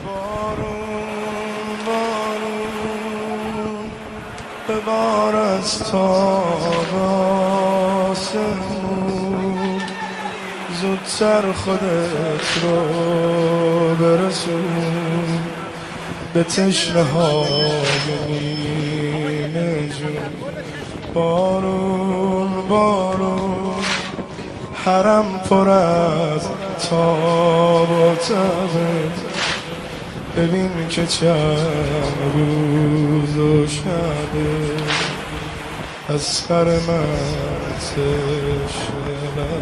بارون بارون ببار از تاب آسمون، زودتر خودت رو برسون به تشنه های نیمه جون. بارون بارون حرم پر از تاب و تبه، ببین که چند روز و شبه از خر من تشنه.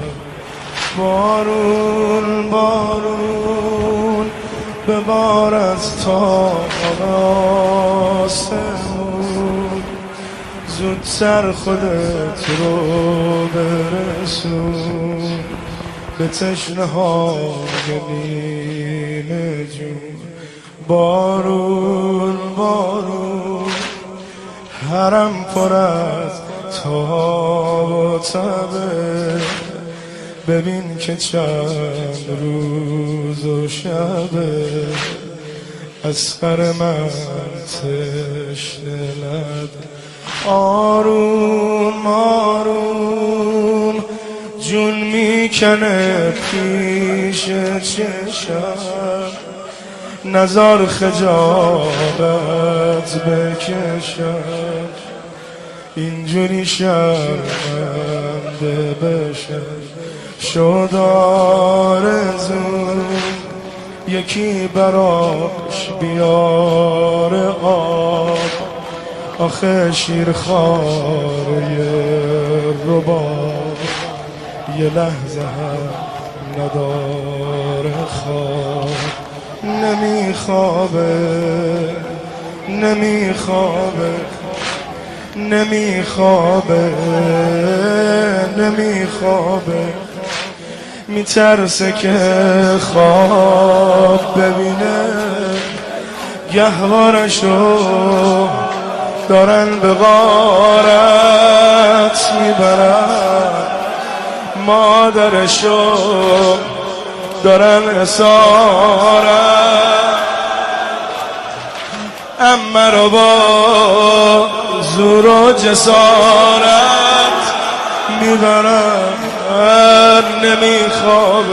بارون بارون ببار از تاب آسمون، زودتر خودت رو برسون به تشنه های نیمه جون. بارون بارون حرم پر از تاب و تبه، ببین که چند روز و شبه از خر من تشنه لبه. آروم آروم جون میکنه پیش چشم، نزار خجالت بکشم، اینجوری شرمنده بشم. شد آرزوم یکی براش بیاره آب، آخه شیرخواره رباب یه لحظه هم نداره خواب. نمیخوابه نمیخوابه نمیخوابه نمیخوابه، میترسه که خواب ببینه. گهوارشو دارن به غارت میبرن، مادرشو دارن اسارت، امه رو با زور و جسارت میبرن. نمیخوابه